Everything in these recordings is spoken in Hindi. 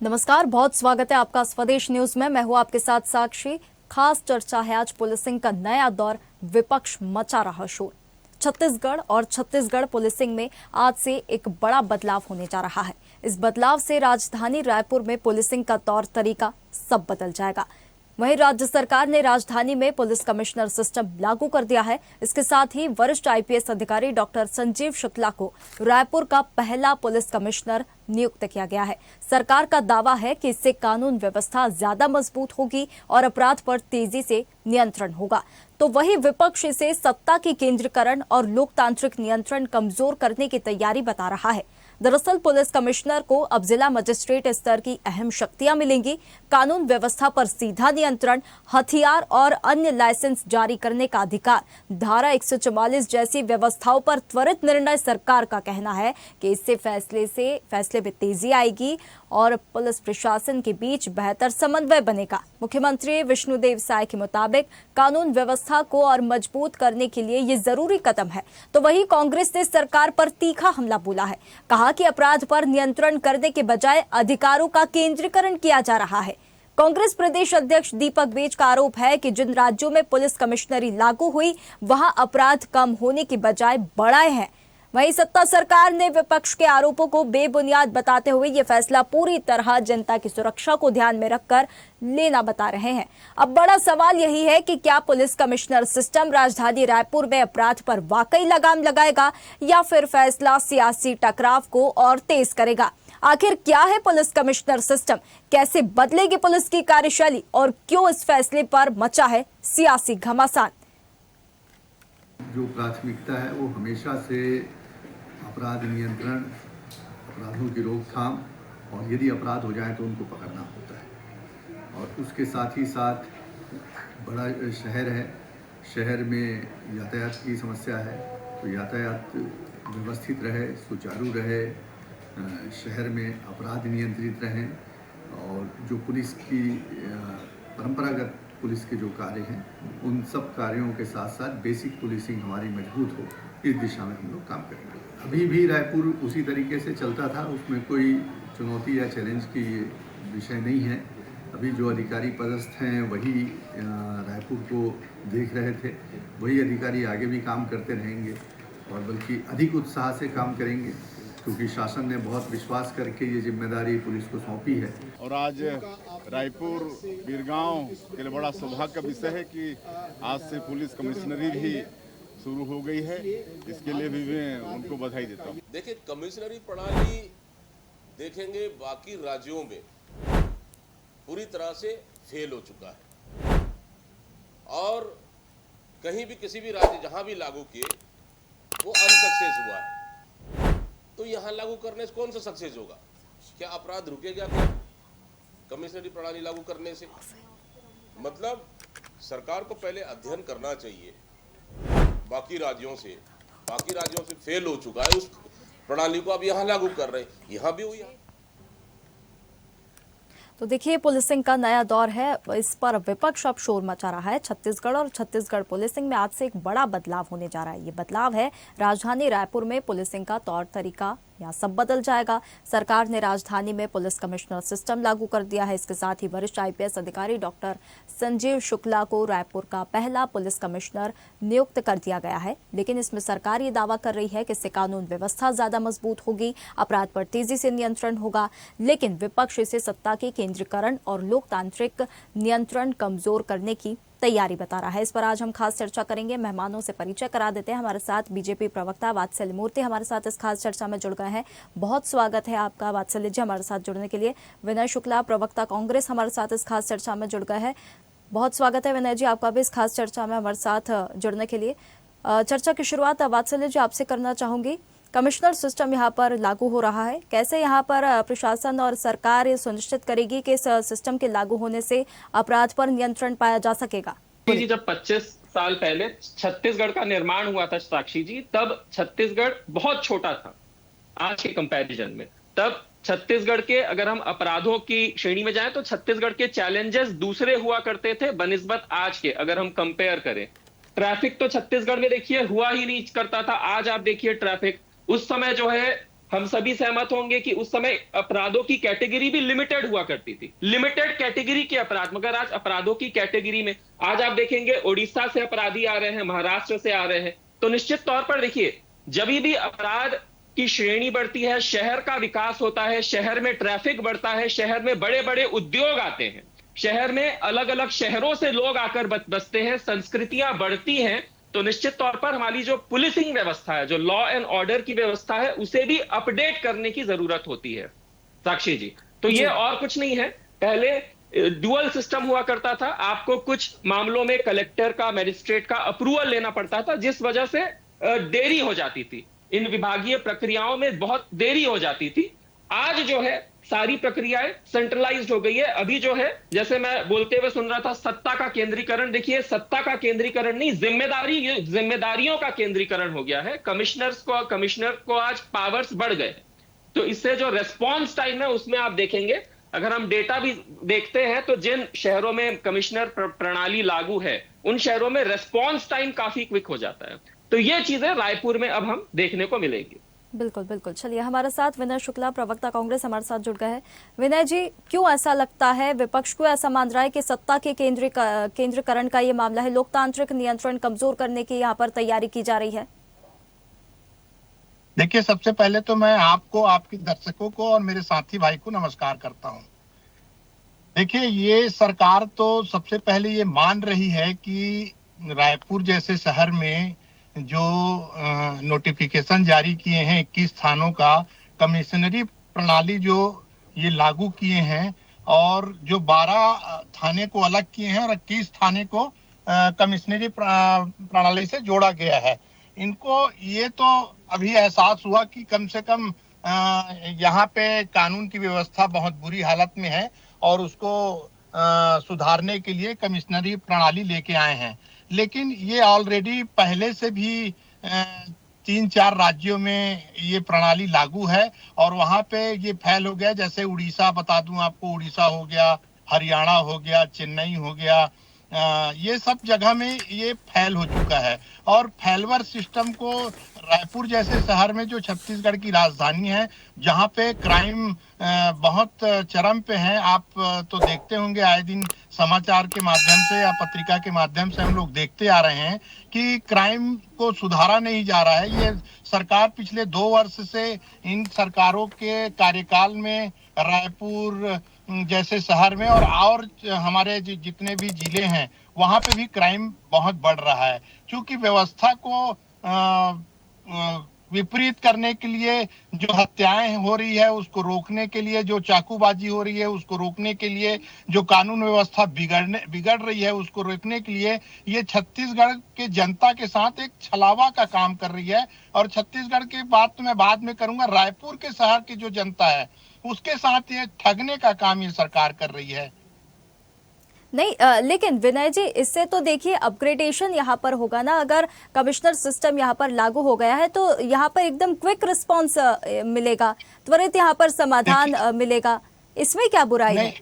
नमस्कार, बहुत स्वागत है आपका स्वदेश न्यूज में। मैं हूं आपके साथ साक्षी। खास चर्चा है आज पुलिसिंग का नया दौर, विपक्ष मचा रहा शोर। छत्तीसगढ़ और छत्तीसगढ़ पुलिसिंग में आज से एक बड़ा बदलाव होने जा रहा है। इस बदलाव से राजधानी रायपुर में पुलिसिंग का तौर तरीका सब बदल जाएगा। वहीं राज्य सरकार ने राजधानी में पुलिस कमिश्नर सिस्टम लागू कर दिया है। इसके साथ ही वरिष्ठ आईपीएस अधिकारी डॉक्टर संजीव शुक्ला को रायपुर का पहला पुलिस कमिश्नर नियुक्त किया गया है। सरकार का दावा है कि इससे कानून व्यवस्था ज्यादा मजबूत होगी और अपराध पर तेजी से नियंत्रण होगा। तो वही विपक्ष इसे सत्ता की केंद्रीकरण और लोकतांत्रिक नियंत्रण कमजोर करने की तैयारी बता रहा है। दरअसल पुलिस कमिश्नर को अब जिला मजिस्ट्रेट स्तर की अहम शक्तियां मिलेंगी। कानून व्यवस्था पर सीधा नियंत्रण, हथियार और अन्य लाइसेंस जारी करने का अधिकार, धारा 144 जैसी व्यवस्थाओं पर त्वरित निर्णय। सरकार का कहना है कि इससे फैसले में तेजी आएगी और पुलिस प्रशासन के बीच बेहतर समन्वय बनेगा। मुख्यमंत्री विष्णुदेव साय के मुताबिक कानून व्यवस्था को और मजबूत करने के लिए ये जरूरी कदम है। तो वही कांग्रेस ने सरकार पर तीखा हमला बोला है। कहा कि अपराध पर नियंत्रण करने के बजाय अधिकारों का केंद्रीकरण किया जा रहा है। कांग्रेस प्रदेश अध्यक्ष दीपक बेज का आरोप है कि जिन राज्यों में पुलिस कमिश्नरी लागू हुई वहां अपराध कम होने के बजाय बढ़ाए हैं। वहीं सत्ता सरकार ने विपक्ष के आरोपों को बेबुनियाद बताते हुए यह फैसला पूरी तरह जनता की सुरक्षा को ध्यान में रखकर लेना बता रहे हैं। अब बड़ा सवाल यही है कि क्या पुलिस कमिश्नर सिस्टम राजधानी रायपुर में अपराध पर वाकई लगाम लगाएगा या फिर फैसला सियासी टकराव को और तेज करेगा। आखिर क्या है पुलिस कमिश्नर सिस्टम, कैसे बदलेगी पुलिस की कार्यशैली और क्यों इस फैसले पर मचा है सियासी घमासान। जो प्राथमिकता है वो हमेशा से अपराध नियंत्रण, अपराधों की रोकथाम और यदि अपराध हो जाए तो उनको पकड़ना होता है। और उसके साथ ही साथ बड़ा शहर है, शहर में यातायात की समस्या है, तो यातायात व्यवस्थित रहे, सुचारू रहे, शहर में अपराध नियंत्रित रहें और जो पुलिस की परंपरागत पुलिस के जो कार्य हैं उन सब कार्यों के साथ साथ बेसिक पुलिसिंग हमारी मजबूत हो, इस दिशा में हम लोग काम करेंगे। अभी भी रायपुर उसी तरीके से चलता था, उसमें कोई चुनौती या चैलेंज की विषय नहीं है। अभी जो अधिकारी पदस्थ हैं वही रायपुर को देख रहे थे, वही अधिकारी आगे भी काम करते रहेंगे और बल्कि अधिक उत्साह से काम करेंगे क्योंकि शासन ने बहुत विश्वास करके ये जिम्मेदारी पुलिस को सौंपी है। और आज रायपुर बीरगांव के लिए बड़ा सौभाग्य का विषय है कि आज से पुलिस कमिश्नरी भी शुरू हो गई है। इसके लिए भी मैं उनको बधाई देता हूँ। देखिए, कमिश्नरी प्रणाली देखेंगे बाकी राज्यों में पूरी तरह से फेल हो चुका है और कहीं भी किसी भी राज्य जहां भी लागू किए वो अनसक्सेस हुआ है। तो यहां लागू करने से कौन सा सक्सेस होगा? क्या अपराध रुकेगा क्या कमिश्नरी प्रणाली लागू करने से? मतलब सरकार को पहले अध्ययन करना चाहिए बाकी राज्यों से फेल हो चुका है उस प्रणाली को अब यहां लागू कर रहे हैं, यहां भी हुई है। तो देखिए, पुलिसिंग का नया दौर है, इस पर विपक्ष अब शोर मचा रहा है। छत्तीसगढ़ और छत्तीसगढ़ पुलिसिंग में आज से एक बड़ा बदलाव होने जा रहा है। ये बदलाव है राजधानी रायपुर में पुलिसिंग का तौर तरीका या सब बदल जाएगा। सरकार ने राजधानी में पुलिस कमिश्नर सिस्टम लागू कर दिया है। इसके साथ ही वरिष्ठ आईपीएस अधिकारी डॉक्टर संजीव शुक्ला को रायपुर का पहला पुलिस कमिश्नर नियुक्त कर दिया गया है। लेकिन इसमें सरकार ये दावा कर रही है कि इससे कानून व्यवस्था ज्यादा मजबूत होगी, अपराध पर तेजी से नियंत्रण होगा। लेकिन विपक्ष इसे सत्ता के केंद्रीकरण और लोकतांत्रिक नियंत्रण कमजोर करने की तैयारी बता रहा है। इस पर आज हम खास चर्चा करेंगे। मेहमानों से परिचय करा देते हैं। हमारे साथ बीजेपी प्रवक्ता वात्सल्य मूर्ति हमारे साथ इस खास चर्चा में जुड़ गए हैं। बहुत स्वागत है आपका वात्सल्य जी हमारे साथ जुड़ने के लिए। विनय शुक्ला प्रवक्ता कांग्रेस हमारे साथ इस खास चर्चा में जुड़ गए हैं। बहुत स्वागत है विनय जी आपका भी इस खास चर्चा में हमारे साथ जुड़ने के लिए। चर्चा की शुरुआत वात्सल्य जी आपसे करना चाहूंगी। कमिश्नर सिस्टम यहाँ पर लागू हो रहा है, कैसे यहाँ पर प्रशासन और सरकार ये सुनिश्चित करेगी कि इस सिस्टम के लागू होने से अपराध पर नियंत्रण पाया जा सकेगा? जी, जब 25 साल पहले छत्तीसगढ़ का निर्माण हुआ था साक्षी जी, तब छत्तीसगढ़ बहुत छोटा था आज के कंपैरिजन में। तब छत्तीसगढ़ के अगर हम अपराधों की श्रेणी में जाएं तो छत्तीसगढ़ के चैलेंजेस दूसरे हुआ करते थे बनिस्बत आज के। अगर हम कंपेयर करें, ट्रैफिक तो छत्तीसगढ़ में देखिए हुआ ही नहीं करता था। आज आप देखिए ट्रैफिक, उस समय जो है हम सभी सहमत होंगे कि उस समय अपराधों की कैटेगरी भी लिमिटेड हुआ करती थी, लिमिटेड कैटेगरी के अपराध। मगर आज अपराधों की कैटेगरी में आज आप देखेंगे उड़ीसा से अपराधी आ रहे हैं, महाराष्ट्र से आ रहे हैं, तो निश्चित तौर पर देखिए जब भी अपराध की श्रेणी बढ़ती है, शहर का विकास होता है, शहर में ट्रैफिक बढ़ता है, शहर में बड़े बड़े उद्योग आते हैं, शहर में अलग अलग शहरों से लोग आकर बसते हैं, संस्कृतियां बढ़ती हैं, तो निश्चित तौर पर हमारी जो पुलिसिंग व्यवस्था है, जो लॉ एंड ऑर्डर की व्यवस्था है, उसे भी अपडेट करने की जरूरत होती है साक्षी जी। तो ये और कुछ नहीं है, पहले ड्यूअल सिस्टम हुआ करता था, आपको कुछ मामलों में कलेक्टर का, मजिस्ट्रेट का अप्रूवल लेना पड़ता था, जिस वजह से देरी हो जाती थी, इन विभागीय प्रक्रियाओं में बहुत देरी हो जाती थी। आज जो है सारी प्रक्रियाएं सेंट्रलाइज्ड हो गई है। अभी जो है, जैसे मैं बोलते हुए सुन रहा था, सत्ता का केंद्रीकरण, देखिए सत्ता का केंद्रीकरण नहीं, जिम्मेदारियों का केंद्रीकरण हो गया है। कमिश्नर को आज पावर्स बढ़ गए, तो इससे जो रेस्पॉन्स टाइम है उसमें आप देखेंगे, अगर हम डेटा भी देखते हैं तो जिन शहरों में कमिश्नर प्रणाली लागू है उन शहरों में रेस्पॉन्स टाइम काफी क्विक हो जाता है। तो ये चीजें रायपुर में अब हम देखने को मिलेगी। बिल्कुल बिल्कुल। चलिए, हमारे साथ विनय शुक्ला, प्रवक्ता कांग्रेस, हमारे साथ जुड़ गए हैं। विनय जी, क्यों ऐसा लगता है, विपक्ष क्यों ऐसा मान रहा है कि सत्ता के केंद्रीकरण का ये मामला है, लोकतांत्रिक नियंत्रण कमजोर करने की यहाँ पर तैयारी की जा रही है? देखिए, सबसे पहले तो मैं आपको, आपके दर्शकों को और मेरे साथी भाई को नमस्कार करता हूं। देखिए, ये सरकार तो सबसे पहले ये मान रही है कि रायपुर जैसे शहर में जो नोटिफिकेशन जारी किए हैं 21 थानों का, कमिश्नरी प्रणाली जो ये लागू किए हैं, और जो 12 थाने को अलग किए हैं और 21 थाने को कमिश्नरी प्रणाली से जोड़ा गया है, इनको ये तो अभी एहसास हुआ कि कम से कम यहाँ पे कानून की व्यवस्था बहुत बुरी हालत में है और उसको सुधारने के लिए कमिश्नरी प्रणाली लेके आए हैं। लेकिन ये ऑलरेडी पहले से भी 3-4 राज्यों में ये प्रणाली लागू है और वहां पे ये फैल हो गया। जैसे उड़ीसा, बता दूं आपको, उड़ीसा हो गया, हरियाणा हो गया, चेन्नई हो गया, ये सब जगह में ये फैल हो चुका है। और फैलवर सिस्टम को रायपुर जैसे शहर में, जो छत्तीसगढ़ की राजधानी है, जहां पे क्राइम बहुत चरम पे है, आप तो देखते होंगे आए दिन समाचार के माध्यम से या पत्रिका के माध्यम से हम लोग देखते आ रहे हैं कि क्राइम को सुधारा नहीं जा रहा है। ये सरकार पिछले 2 वर्ष से, इन सरकारों के कार्यकाल में रायपुर जैसे शहर में और हमारे जितने भी जिले हैं वहां पे भी क्राइम बहुत बढ़ रहा है। क्योंकि व्यवस्था को विपरीत करने के लिए जो हत्याएं हो रही है उसको रोकने के लिए, जो चाकूबाजी हो रही है उसको रोकने के लिए, जो कानून व्यवस्था बिगड़ रही है उसको रोकने के लिए, ये छत्तीसगढ़ के जनता के साथ एक छलावा का काम कर रही है। और छत्तीसगढ़ की बात तो मैं बाद में करूंगा, रायपुर के शहर की जो जनता है उसके साथ ये ठगने का काम ये सरकार कर रही है। नहीं, लेकिन विनय जी, इससे तो देखिए अपग्रेडेशन यहाँ पर होगा ना। अगर कमिश्नर सिस्टम यहाँ पर लागू हो गया है तो यहाँ पर एकदम क्विक रिस्पांस मिलेगा, त्वरित यहाँ पर समाधान मिलेगा, इसमें क्या बुराई है?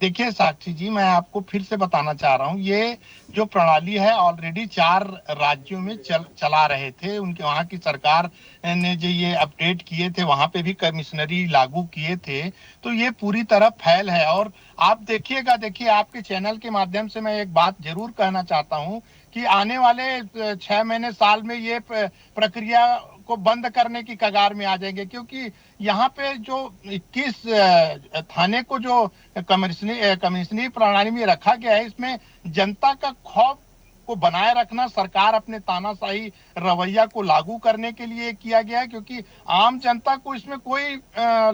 देखिए साक्षी जी, मैं आपको फिर से बताना चाह रहा हूँ, ये जो प्रणाली है ऑलरेडी 4 राज्यों में चला रहे थे। उनके वहाँ की सरकार ने जो ये अपडेट किए थे, वहां पे भी कमिश्नरी लागू किए थे, तो ये पूरी तरह फैल है। और आप देखिएगा, देखिए आपके चैनल के माध्यम से मैं एक बात जरूर कहना चाहता हूँ कि आने वाले 6 महीने, साल में ये प्रक्रिया को बंद करने की कगार में आ जाएंगे। क्योंकि यहाँ पे जो 21 थाने को जो कमिश्नरी प्रणाली में रखा गया है, इसमें जनता का खौफ को बनाए रखना, सरकार अपने तानाशाही रवैया को लागू करने के लिए किया गया है। क्योंकि आम जनता को इसमें कोई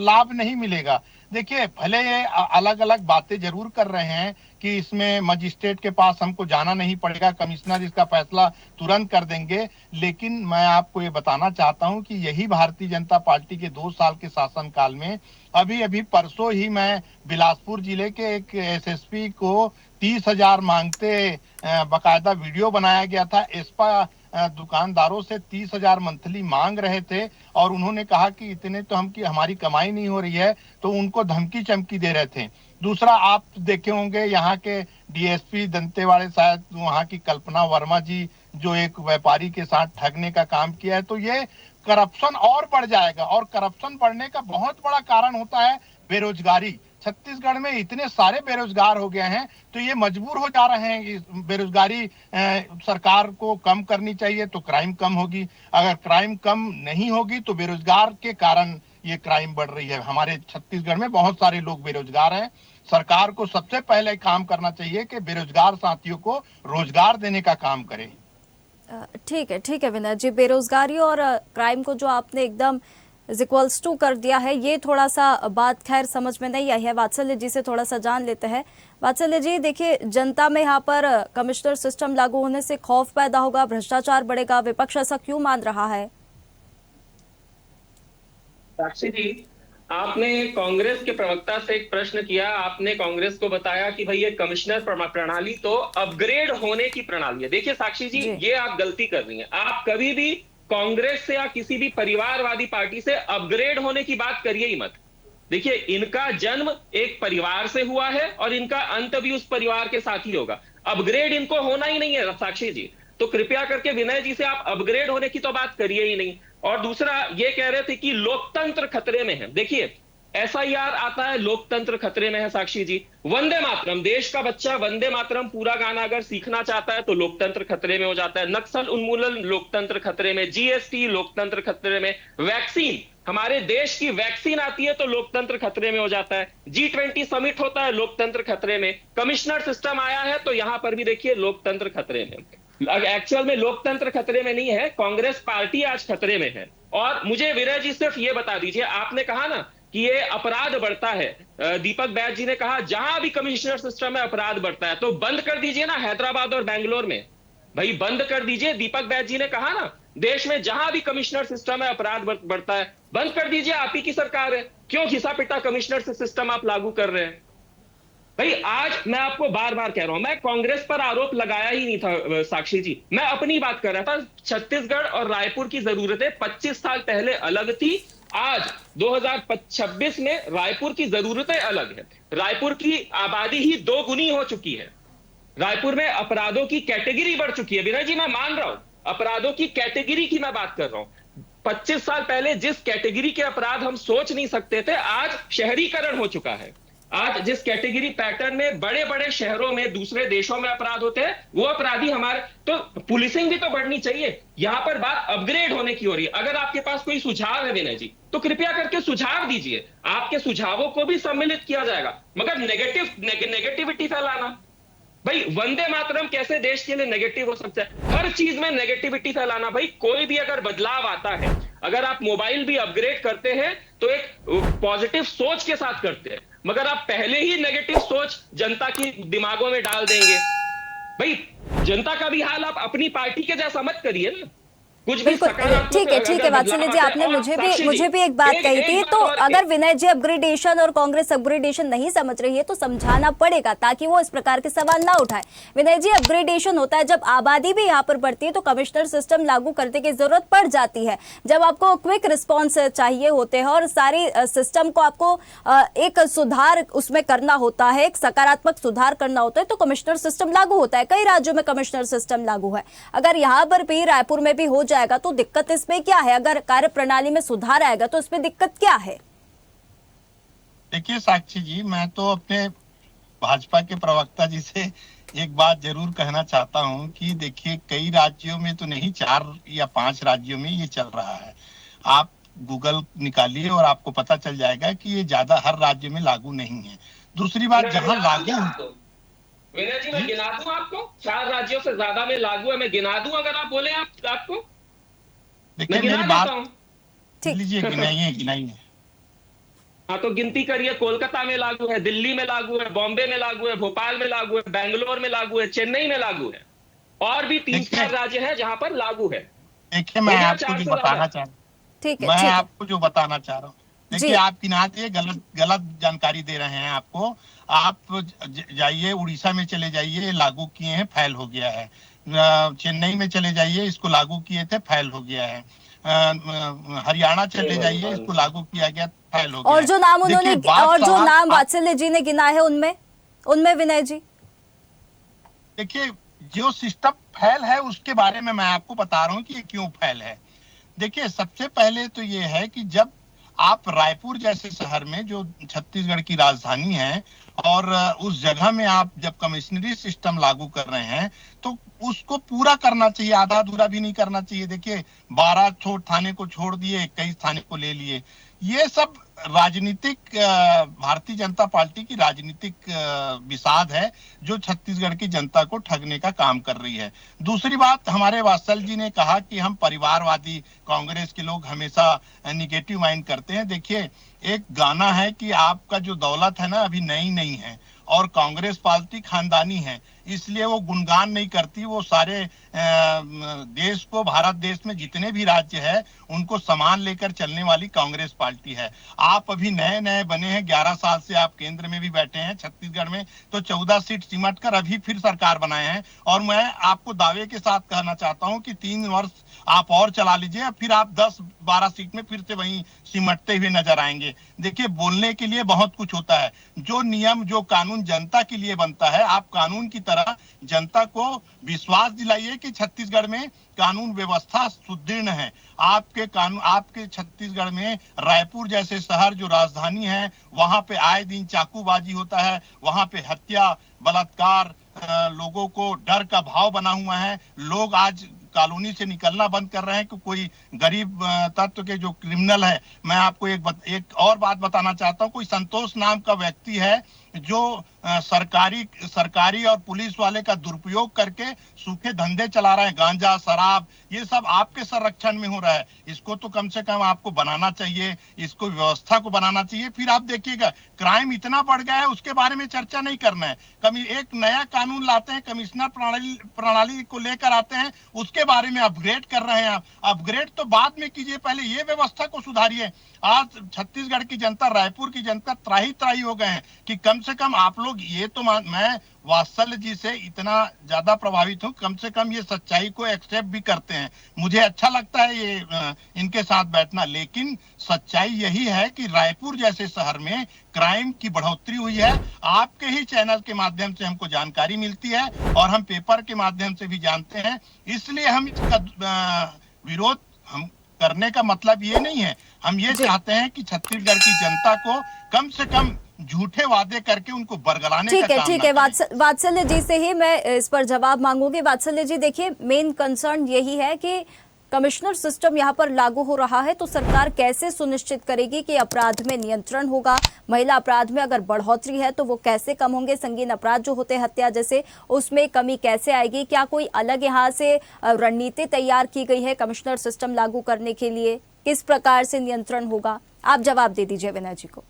लाभ नहीं मिलेगा। देखिए, भले ये अलग अलग बातें जरूर कर रहे हैं कि इसमें मजिस्ट्रेट के पास हमको जाना नहीं पड़ेगा, कमिश्नर इसका फैसला तुरंत कर देंगे, लेकिन मैं आपको ये बताना चाहता हूं कि यही भारतीय जनता पार्टी के 2 साल के शासनकाल में, अभी परसों ही मैं बिलासपुर जिले के एक एसएसपी को 30,000 मांगते बकायदा वीडियो बनाया गया था। एस्पा दुकानदारों से 30,000 मंथली मांग रहे थे और उन्होंने कहा कि इतने तो हमारी कमाई नहीं हो रही है, तो उनको धमकी चमकी दे रहे थे। दूसरा, आप देखे होंगे यहाँ के डीएसपी दंतेवाड़े, शायद वहाँ की कल्पना वर्मा जी, जो एक व्यापारी के साथ ठगने का काम किया है। तो ये करप्शन और बढ़ जाएगा, और करप्शन बढ़ने का बहुत बड़ा कारण होता है बेरोजगारी। छत्तीसगढ़ में इतने सारे बेरोजगार हो गए हैं, तो ये मजबूर हो जा रहे हैं कि बेरोजगारी सरकार को कम करनी चाहिए तो क्राइम कम होगी, अगर क्राइम कम नहीं होगी तो बेरोजगार के कारण ये क्राइम बढ़ रही है। हमारे छत्तीसगढ़ में बहुत सारे लोग बेरोजगार हैं। सरकार को सबसे पहले काम करना चाहिए कि बेरोजगार साथियों को रोजगार देने का काम करे। ठीक है विनय जी, बेरोजगारी और क्राइम को जो आपने एकदम इक्वल्स टू कर दिया है, ये थोड़ा सा बात खैर समझ में नहीं आई है। वात्सल्य जी से थोड़ा सा जान लेते हैं। वात्सल्य जी, देखिए जनता में यहाँ पर कमिश्नर सिस्टम लागू होने से खौफ पैदा होगा, भ्रष्टाचार बढ़ेगा, विपक्ष ऐसा क्यों मान रहा है? साक्षी जी, आपने कांग्रेस के प्रवक्ता से एक प्रश्न किया, आपने कांग्रेस को बताया कि भाई ये कमिश्नर प्रणाली तो अपग्रेड होने की प्रणाली है। देखिए साक्षी जी, ये आप गलती कर रही हैं। आप कभी भी कांग्रेस से या किसी भी परिवारवादी पार्टी से अपग्रेड होने की बात करिए ही मत। देखिए, इनका जन्म एक परिवार से हुआ है और इनका अंत भी उस परिवार के साथ ही होगा। अपग्रेड इनको होना ही नहीं है साक्षी जी। तो कृपया करके विनय जी से आप अपग्रेड होने की तो बात करिए ही नहीं। और दूसरा, ये कह रहे थे कि लोकतंत्र खतरे में है। देखिए, एसआईआर आता है, लोकतंत्र खतरे में है साक्षी जी। वंदे मातरम, देश का बच्चा वंदे मातरम पूरा गाना अगर सीखना चाहता है तो लोकतंत्र खतरे में हो जाता है। नक्सल उन्मूलन लोकतंत्र खतरे में, जीएसटी लोकतंत्र खतरे में, वैक्सीन, हमारे देश की वैक्सीन आती है तो लोकतंत्र खतरे में हो जाता है। G20 समिट होता है, लोकतंत्र खतरे में। कमिश्नर सिस्टम आया है तो यहां पर भी देखिए लोकतंत्र खतरे में। एक्चुअल में लोकतंत्र खतरे में नहीं है, कांग्रेस पार्टी आज खतरे में है। और मुझे विनय जी सिर्फ ये बता दीजिए, आपने कहा ना कि ये अपराध बढ़ता है, दीपक बैज जी ने कहा जहां भी कमिश्नर सिस्टम में अपराध बढ़ता है तो बंद कर दीजिए ना हैदराबाद और बेंगलोर में, भाई बंद कर दीजिए। दीपक बैज जी ने कहा ना देश में जहां भी कमिश्नर सिस्टम में अपराध बढ़ता है बंद कर दीजिए, आप ही की सरकार है। क्यों घिसा पिटा कमिश्नर सिस्टम आप लागू कर रहे हैं? भाई आज मैं आपको बार बार कह रहा हूं, मैं कांग्रेस पर आरोप लगाया ही नहीं था साक्षी जी, मैं अपनी बात कर रहा था। छत्तीसगढ़ और रायपुर की जरूरतें 25 साल पहले अलग थी, आज 2026 में रायपुर की जरूरतें अलग है। रायपुर की आबादी ही 2 गुनी हो चुकी है। रायपुर में अपराधों की कैटेगरी बढ़ चुकी है। विनय जी, मैं मान रहा हूं, अपराधों की कैटेगरी की मैं बात कर रहा हूं। 25 साल पहले जिस कैटेगरी के अपराध हम सोच नहीं सकते थे, आज शहरीकरण हो चुका है। आज जिस कैटेगरी पैटर्न में बड़े बड़े शहरों में, दूसरे देशों में अपराध होते हैं, वो अपराधी हमारे, तो पुलिसिंग भी तो बढ़नी चाहिए। यहां पर बात अपग्रेड होने की हो रही है। अगर आपके पास कोई सुझाव है विनय जी, तो कृपया करके सुझाव दीजिए, आपके सुझावों को भी सम्मिलित किया जाएगा। मगर नेगेटिविटी फैलाना, भाई वंदे मातरम कैसे देश के लिए नेगेटिव हो सकता है? हर चीज में नेगेटिविटी फैलाना। भाई कोई भी अगर बदलाव आता है, अगर आप मोबाइल भी अपग्रेड करते हैं तो एक पॉजिटिव सोच के साथ करते हैं, मगर आप पहले ही नेगेटिव सोच जनता की दिमागों में डाल देंगे। भाई जनता का भी हाल आप अपनी पार्टी के जैसा मत करिए ना। बिल्कुल ठीक है वात्सल्य जी, आपने मुझे भी एक बात कही थी। तो अगर विनय जी अपग्रेडेशन और कांग्रेस अपग्रेडेशन नहीं समझ रही है तो समझाना पड़ेगा ताकि वो इस प्रकार के सवाल ना उठाए। विनय जी, अपग्रेडेशन होता है जब आबादी भी यहाँ पर बढ़ती है तो कमिश्नर सिस्टम लागू करने की जरूरत पड़ जाती है। जब आपको क्विक रिस्पॉन्स चाहिए होते हैं और सारी सिस्टम को आपको एक सुधार उसमें करना होता है, एक सकारात्मक सुधार करना होता है, तो कमिश्नर सिस्टम लागू होता है। कई राज्यों में कमिश्नर सिस्टम लागू है। अगर यहाँ पर भी, रायपुर में भी हो जाएगा तो दिक्कत इसमें क्या है? अगर कार्य प्रणाली में सुधार आएगा तो इसमें दिक्कत क्या है? देखिए साक्षी जी, मैं तो अपने भाजपा के प्रवक्ता जी से एक बात जरूर कहना चाहता हूं कि देखिए कई राज्यों में तो नहीं, 4 या 5 राज्यों में ये चल रहा है। आप गूगल निकालिए और आपको पता चल जाएगा कि ये ज्यादा हर राज्य में लागू नहीं है। दूसरी बात, जहां लागू, विनय जी मैं गिना दूं आपको, 4 राज्यों से ज्यादा में लागू है, मैं गिना दूं अगर आप बोले आपको। देखिए मेरी बात लीजिए, गिनाइए। हाँ तो गिनती करिए। कोलकाता में लागू है, दिल्ली में लागू है, बॉम्बे में लागू है, भोपाल में लागू है, बेंगलोर में लागू है, चेन्नई में लागू है, और भी 3-4 राज्य हैं जहां पर लागू है। देखिए मैं आपको जो बताना चाह रहा हूँ, मैं आपको जो बताना चाह रहा हूँ, देखिए आप गिनाते गलत जानकारी दे रहे हैं आपको। आप जाइए उड़ीसा में चले जाइए, लागू किए हैं, फाइल हो गया है। चेन्नई में चले जाइए, इसको लागू किए थे, फाइल हो गया है। हरियाणा चले जाइए, इसको लागू किया गया, फाइल हो गया। और जो नाम उन्होंने, और जो नाम वात्सल्य जी ने गिना है उनमें विनय जी, देखिए जो सिस्टम फैल है उसके बारे में मैं आपको बता रहा हूँ कि ये क्यों फैल है। देखिए, सबसे पहले तो ये है कि जब आप रायपुर जैसे शहर में, जो छत्तीसगढ़ की राजधानी है, और उस जगह में आप जब कमिश्नरी सिस्टम लागू कर रहे हैं, तो उसको पूरा करना चाहिए, आधा अधूरा भी नहीं करना चाहिए। देखिए, 12 थाने को छोड़ दिए, 21 थाने को ले लिए। ये सब राजनीतिक, भारतीय जनता पार्टी की राजनीतिक विषाद है, जो छत्तीसगढ़ की जनता को ठगने का काम कर रही है। दूसरी बात, हमारे वात्सल जी ने कहा कि हम परिवारवादी, कांग्रेस के लोग हमेशा निगेटिव माइंड करते हैं। देखिए, एक गाना है कि आपका जो दौलत है ना, अभी नई नहीं है, और कांग्रेस पार्टी खानदानी है, इसलिए वो गुणगान नहीं करती। वो सारे देश को, भारत देश में जितने भी राज्य है, उनको समान लेकर चलने वाली कांग्रेस पार्टी है। आप अभी नए नए बने हैं, 11 साल से आप केंद्र में भी बैठे हैं छत्तीसगढ़ में, तो 14 सीट सिमट कर अभी फिर सरकार बनाए हैं। और मैं आपको दावे के साथ कहना चाहता हूं कि 3 वर्ष आप और चला लीजिए, फिर आप 10-12 सीट में फिर से वहीं सिमटते हुए नजर आएंगे। देखिए, बोलने के लिए बहुत कुछ होता है। जो नियम, जो कानून जनता के लिए बनता है, आप कानून की तरह जनता को विश्वास दिलाइए कि छत्तीसगढ़ में कानून व्यवस्था सुदृढ़ है। आपके कानून, आपके छत्तीसगढ़ में रायपुर जैसे शहर जो राजधानी है, वहां पे आए दिन चाकूबाजी होता है, वहां पे हत्या, बलात्कार, लोगों को डर का भाव बना हुआ है। लोग आज कॉलोनी से निकलना बंद कर रहे हैं कि कोई गरीब तत्व के जो क्रिमिनल है। मैं आपको एक और बात बताना चाहता हूं। कोई संतोष नाम का व्यक्ति है जो सरकारी और पुलिस वाले का दुरुपयोग करके सूखे धंधे चला रहे हैं, गांजा, शराब, ये सब आपके संरक्षण में हो रहा है। इसको तो कम से कम आपको बनाना चाहिए, इसको व्यवस्था को बनाना चाहिए। फिर आप देखिएगा, क्राइम इतना बढ़ गया है, उसके बारे में चर्चा नहीं करना है। कभी एक नया कानून लाते हैं, कमिश्नर प्रणाली को लेकर आते हैं, उसके बारे में अपग्रेड कर रहे हैं। आप अपग्रेड तो बाद में कीजिए, पहले ये व्यवस्था को सुधारिए। आज छत्तीसगढ़ की जनता, रायपुर की जनता त्राही हो गए हैं कि कम से कम आप लोग ये तो, मैं वात्सल्य जी से इतना ज्यादा प्रभावित हूं, कम से कम ये सच्चाई को एक्सेप्ट भी करते हैं। मुझे अच्छा लगता है ये इनके साथ बैठना, लेकिन सच्चाई यही है कि रायपुर जैसे शहर में क्राइम की बढ़ोतरी हुई है। आपके ही चैनल के माध्यम से हमको जानकारी मिलती है, और हम पेपर के माध्यम से भी जानते हैं। इसलिए हम इसका विरोध हम करने का मतलब ये नहीं है। हम ये चाहते हैं कि छत्तीसगढ़ की जनता को कम से कम झूठे वादे करके उनको बरगलाने का काम ठीक है। वात्सल्य जी से ही मैं इस पर जवाब मांगूंगी। वात्सल्य जी, देखिए, मेन कंसर्न यही है कि कमिश्नर सिस्टम यहाँ पर लागू हो रहा है, तो सरकार कैसे सुनिश्चित करेगी कि अपराध में नियंत्रण होगा? महिला अपराध में अगर बढ़ोतरी है तो वो कैसे कम होंगे? संगीन अपराध जो होते हैं, हत्या जैसे, उसमें कमी कैसे आएगी? क्या कोई अलग यहाँ से रणनीति तैयार की गई है कमिश्नर सिस्टम लागू करने के लिए? किस प्रकार से नियंत्रण होगा? आप जवाब दे दीजिए विनय जी को।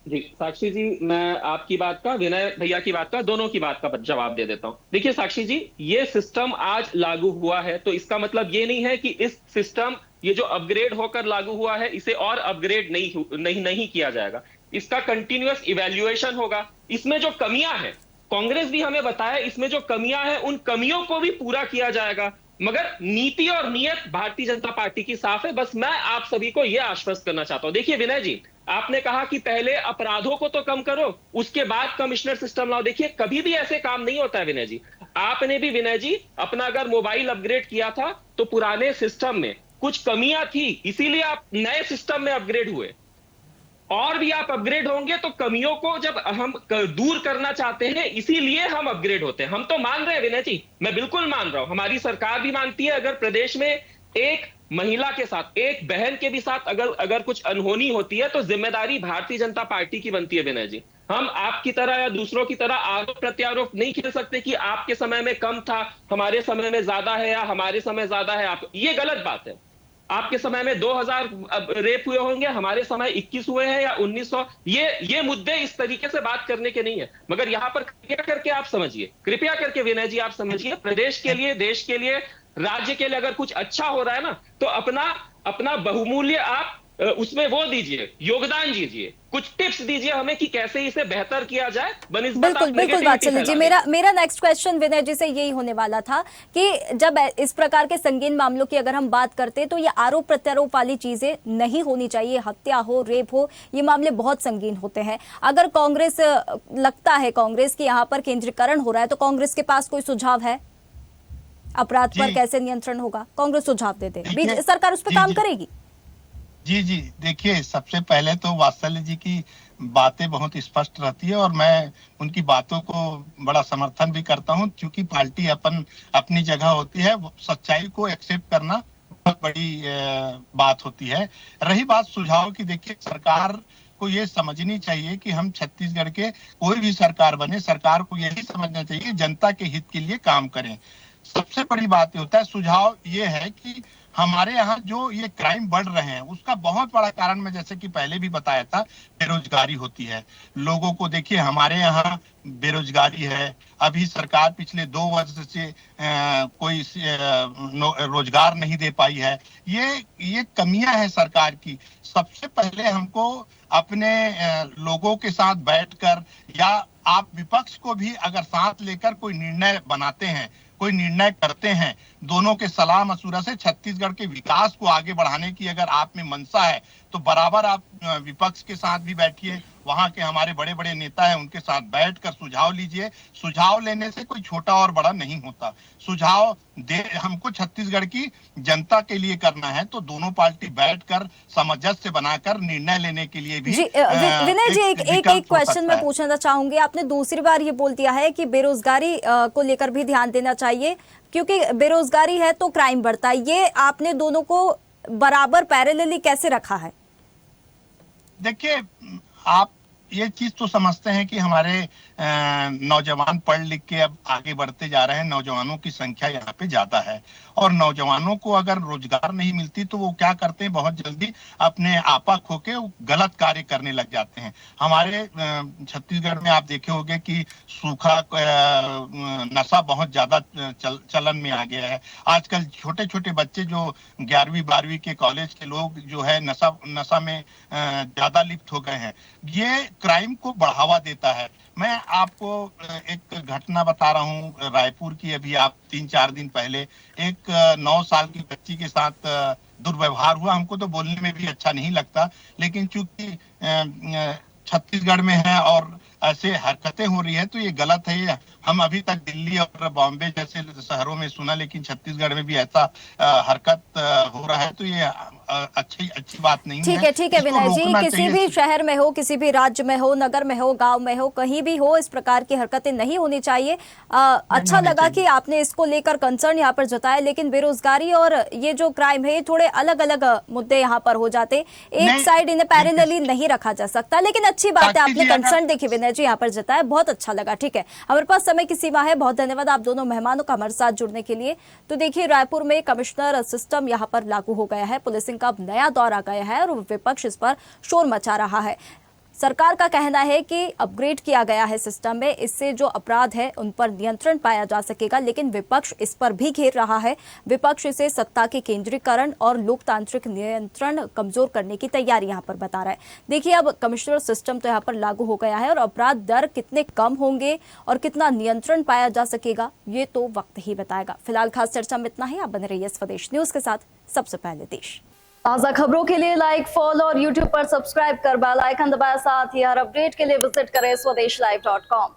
जी साक्षी जी, मैं आपकी बात का, विनय भैया की बात का, दोनों की बात का जवाब दे देता हूं। देखिए साक्षी जी, ये सिस्टम आज लागू हुआ है, तो इसका मतलब ये नहीं है कि इस सिस्टम, ये जो अपग्रेड होकर लागू हुआ है, इसे और अपग्रेड नहीं किया जाएगा। इसका कंटिन्यूअस इवैल्यूएशन होगा। इसमें जो कमियां हैं, कांग्रेस भी हमें बताया, इसमें जो कमियां हैं, उन कमियों को भी पूरा किया जाएगा। मगर नीति और नियत भारतीय जनता पार्टी की साफ है। बस मैं आप सभी को यह आश्वस्त करना चाहता हूं। देखिए विनय जी, आपने कहा कि पहले अपराधों को तो कम करो, उसके बाद कमिश्नर सिस्टम लाओ। देखिए, कभी भी ऐसे काम नहीं होता है विनय जी। आपने भी विनय जी अपना अगर मोबाइल अपग्रेड किया था, तो पुराने सिस्टम में कुछ कमियां थी, इसीलिए आप नए सिस्टम में अपग्रेड हुए। और भी आप अपग्रेड होंगे तो कमियों को जब हम दूर करना चाहते हैं, इसीलिए हम अपग्रेड होते हैं। हम तो मान रहे हैं विनय जी, मैं बिल्कुल मान रहा हूं, हमारी सरकार भी मानती है, अगर प्रदेश में एक महिला के साथ, एक बहन के भी साथ अगर कुछ अनहोनी होती है, तो जिम्मेदारी भारतीय जनता पार्टी की बनती है विनय जी। हम आपकी तरह या दूसरों की तरह आरोप प्रत्यारोप नहीं खेल सकते कि आपके समय में कम था, हमारे समय में ज्यादा है, या हमारे समय ज्यादा है। ये गलत बात है। आपके समय में 2000 रेप हुए होंगे, हमारे समय 21 हुए हैं या 1900। ये मुद्दे इस तरीके से बात करने के नहीं है। मगर यहां पर कृपया करके आप समझिए, कृपया करके विनय जी आप समझिए, प्रदेश के लिए, देश के लिए, राज्य के लिए अगर कुछ अच्छा हो रहा है ना, तो अपना बहुमूल्य आप उसमें वो दीजिए, योगदान दीजिए, कुछ टिप्स दीजिए हमें कि कैसे इसे बेहतर किया जाए। बिल्कुल वात्सल्य जी, मेरा नेक्स्ट क्वेश्चन विनय जी से यही होने वाला था कि जब इस प्रकार के संगीन मामलों की अगर हम बात करते हैं, तो ये आरोप प्रत्यारोप वाली चीजें नहीं होनी चाहिए। हत्या हो, रेप हो, ये मामले बहुत संगीन होते हैं। अगर कांग्रेस, लगता है कांग्रेस की यहाँ पर केंद्रीकरण हो रहा है, तो कांग्रेस के पास कोई सुझाव है? अपराध पर जी। कैसे नियंत्रण होगा? कांग्रेस सुझाव देते हैं, देखिए, सरकार उस पर जी, काम जी। करेगी? जी जी, देखिए, सबसे पहले तो वात्सल्य जी की बातें बहुत स्पष्ट रहती है और मैं उनकी बातों को बड़ा समर्थन भी करता हूं, क्योंकि पार्टी अपनी जगह होती है, सच्चाई को एक्सेप्ट करना बहुत बड़ी बात होती है। रही बात सुझाव की, देखिए, सरकार को ये समझनी चाहिए कि हम छत्तीसगढ़ के कोई भी सरकार बने, सरकार को यही समझना चाहिए जनता के हित के लिए काम करें। सबसे बड़ी बात ये होता है, सुझाव ये है कि हमारे यहाँ जो ये क्राइम बढ़ रहे हैं उसका बहुत बड़ा कारण, मैं जैसे कि पहले भी बताया था, बेरोजगारी होती है। लोगों को देखिए, हमारे यहाँ बेरोजगारी है। अभी सरकार पिछले 2 वर्ष से कोई रोजगार नहीं दे पाई है। ये कमियां है सरकार की। सबसे पहले हमको अपने लोगों के साथ बैठकर, या आप विपक्ष को भी अगर साथ लेकर कोई निर्णय बनाते हैं, कोई निर्णय करते हैं, दोनों के सलाह मशुरा से छत्तीसगढ़ के विकास को आगे बढ़ाने की अगर आप में मंशा है, तो बराबर आप विपक्ष के साथ भी बैठिए, वहां के हमारे बड़े बड़े नेता हैं उनके साथ बैठकर सुझाव लीजिए। सुझाव लेने से कोई छोटा और बड़ा नहीं होता। सुझाव हमको छत्तीसगढ़ की जनता के लिए करना है, तो दोनों पार्टी बैठकर सामंजस्य बनाकर निर्णय लेने के लिए भी विनय जी, एक क्वेश्चन मैं पूछना चाहूंगी। आपने दूसरी बार ये बोल दिया है कि बेरोजगारी को लेकर भी ध्यान देना चाहिए, क्योंकि बेरोजगारी है तो क्राइम बढ़ता है। ये आपने दोनों को बराबर पैरेलली कैसे रखा है? देखिए, आप ये चीज तो समझते हैं कि हमारे नौजवान पढ़ लिख के अब आगे बढ़ते जा रहे हैं, नौजवानों की संख्या यहाँ पे ज्यादा है, और नौजवानों को अगर रोजगार नहीं मिलती तो वो क्या करते हैं, बहुत जल्दी अपने आपा खो के गलत कार्य करने लग जाते हैं। हमारे छत्तीसगढ़ में आप देखे होंगे कि सूखा नशा बहुत ज्यादा चलन में आ गया है। आजकल छोटे छोटे बच्चे जो 11वीं 12वीं के कॉलेज के लोग जो है नशा में ज्यादा लिप्त हो गए हैं। ये क्राइम को बढ़ावा देता है। मैं आपको एक घटना बता रहा हूँ रायपुर की। अभी आप 3-4 दिन पहले एक 9 साल की बच्ची के साथ दुर्व्यवहार हुआ। हमको तो बोलने में भी अच्छा नहीं लगता, लेकिन चूंकि छत्तीसगढ़ में है और ऐसे हरकतें हो रही है तो ये गलत है। ये हम अभी तक दिल्ली और बॉम्बे जैसे शहरों में सुना, लेकिन छत्तीसगढ़ में भी ऐसा हरकत हो रहा है, तो ये अच्छी बात नहीं है। ठीक है विनय जी, किसी भी शहर में हो, किसी भी राज्य में हो, नगर में हो, गांव में हो, कहीं भी हो, इस प्रकार की हरकतें नहीं होनी चाहिए। अच्छा लगा कि आपने इसको लेकर कंसर्न यहाँ पर जताया, लेकिन बेरोजगारी और ये जो क्राइम है, ये थोड़े अलग अलग मुद्दे यहाँ पर हो जाते, एक साइड इन्हें पैरेलली नहीं रखा जा सकता। लेकिन अच्छी बात है, आपने कंसर्न देखिए विनय जी यहाँ पर जताया, बहुत अच्छा लगा। ठीक है, हमारे पास समय की सीमा है। बहुत धन्यवाद आप दोनों मेहमानों का हमारे साथ जुड़ने के लिए। तो देखिए, रायपुर में कमिश्नर सिस्टम यहाँ पर लागू हो गया है, पुलिसिंग का अब नया दौर आ गया है और विपक्ष इस पर शोर मचा रहा है। सरकार का कहना है कि अपग्रेड किया गया है सिस्टम में, इससे जो अपराध है उन पर नियंत्रण पाया जा सकेगा, लेकिन विपक्ष इस पर भी घेर रहा है। विपक्ष इसे सत्ता के केंद्रीकरण और लोकतांत्रिक नियंत्रण कमजोर करने की तैयारी यहां पर बता रहा है। देखिए, अब कमिश्नर सिस्टम तो यहां पर लागू हो गया है और अपराध दर कितने कम होंगे और कितना नियंत्रण पाया जा सकेगा, ये तो वक्त ही बताएगा। फिलहाल खास चर्चा में इतना ही। आप बने रहिए स्वदेश न्यूज के साथ, सबसे पहले देश। ताज़ा खबरों के लिए लाइक, फॉलो और यूट्यूब पर सब्सक्राइब कर बेल आइकन दबाएं। साथ ही हर अपडेट के लिए विजिट करें स्वदेशलाइव.com।